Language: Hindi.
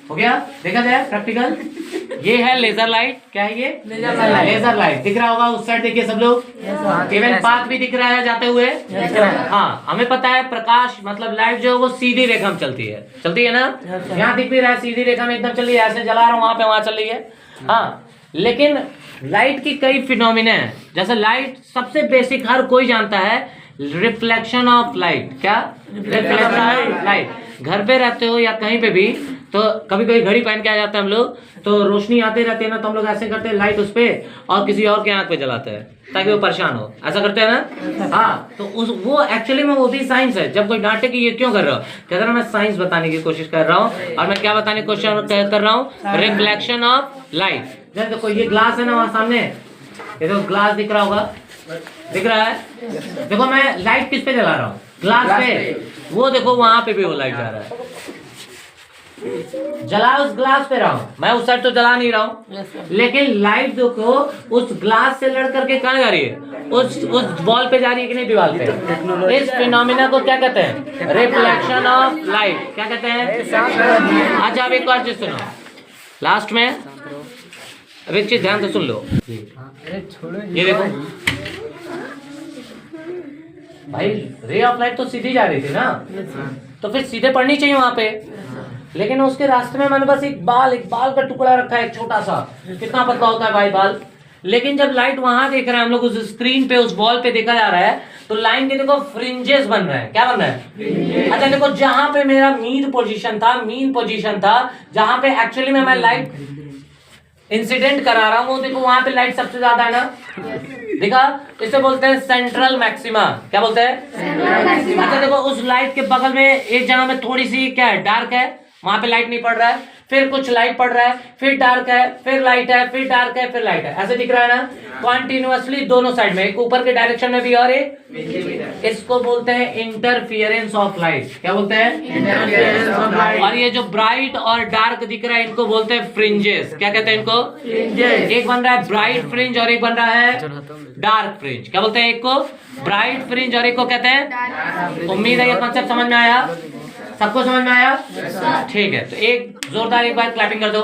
हो गया, देखा जाए प्रैक्टिकल। ये है लेजर लाइट। क्या है ये? Laser light. दिख रहा होगा उस साइड, देखिए सब लोग। इवन पाथ भी दिख रहा है जाते हुए। हाँ, हमें पता है प्रकाश मतलब लाइट जो है वो सीधी रेखा में चलती है ना। यहाँ दिख भी रहा है सीधी रेखा में एकदम चल रही है, ऐसे जला रहा हूँ वहां पे, वहां चल रही है। हाँ, लेकिन लाइट की कई फिनोमिना है। जैसे लाइट सबसे बेसिक हर कोई जानता है, रिफ्लेक्शन ऑफ लाइट। क्या? Reflection of light. घर पे रहते हो या कहीं पे भी, तो कभी कभी घड़ी पहन के आ जाते हैं हम लोग, तो रोशनी आते रहती है ना, तो हम लोग ऐसे करते हैं लाइट उस पे और किसी और के आंख पे जलाते हैं ताकि वो परेशान हो। ऐसा करते हैं ना। हाँ, तो वो एक्चुअली में वो भी साइंस है। जब कोई डांटे कि ये क्यों कर रहा हो, कहते ना मैं साइंस बताने की कोशिश कर रहा हूँ। और मैं क्या बताने की कोशिश कर रहा हूँ? Reflection of light. जैसे देखो ये ग्लास है ना वहां सामने, ये तो ग्लास दिख रहा होगा, दिख रहा है। देखो मैं लाइट किस पे जला रहा हूँ? ग्लास पे। वो देखो वहां पे भी वो लाइट जा रहा है, जला उस ग्लास पे रहा हूं मैं, उस साइड तो जला नहीं रहा हूं। लेकिन लाइट देखो उस ग्लास से लड़ करके कहां जा रही है? उस वॉल पे जा रही है कि नहीं, दीवार पे। इस फिनोमिना को क्या कहते हैं? Reflection of light. क्या कहते हैं? अच्छा, अब एक और चीज सुनो लास्ट में, अब एक चीज ध्यान से सुन लो। ये देखो भाई, रे ऑफ लाइट तो सीधी जा रही थी ना, तो फिर सीधे पड़नी चाहिए वहां पे। लेकिन उसके रास्ते में मैंने बस एक बाल का टुकड़ा रखा है, एक छोटा सा। कितना पतला होता है भाई बाल। लेकिन जब लाइट वहां देख रहे हैं हम लोग, उस स्क्रीन पे उस वॉल पे देखा जा रहा है, तो लाइन के देखो फ्रिंजेस बन रहे हैं। क्या बन रहा है? अच्छा देखो, जहां पे मेरा मीन पोजीशन था, जहां पे एक्चुअली में मैं लाइट इंसिडेंट करा रहा हूं, वो देखो वहां पे लाइट सबसे ज्यादा है ना। देखा, इसे बोलते हैं सेंट्रल मैक्सिमा। क्या बोलते हैं? अच्छा देखो, उस लाइट के बगल में एक जगह में थोड़ी सी क्या है, डार्क है, वहां पे लाइट नहीं पड़ रहा है, फिर कुछ लाइट पड़ रहा है, फिर डार्क है, फिर लाइट है, फिर डार्क है, फिर लाइट है। ऐसे दिख रहा है ना कॉन्टिन्यूअसली दोनों साइड में, एक ऊपर के डायरेक्शन में भी और एक। इसको बोलते हैं इंटरफियरेंस ऑफ लाइट। क्या बोलते हैं? Interference of light. और ये जो ब्राइट और डार्क दिख रहा है, इनको बोलते हैं फ्रिंजेस। क्या कहते हैं इनको? फ्रिंजेस। एक बन रहा है ब्राइट फ्रिंज और एक बन रहा है डार्क फ्रिंज। क्या बोलते हैं? एक को ब्राइट फ्रिंज और एक को कहते हैं। उम्मीद है ये कॉन्सेप्ट समझ में आया, सबको समझ में आया? ठीक है, तो एक जोरदार एक बार क्लैपिंग कर दो।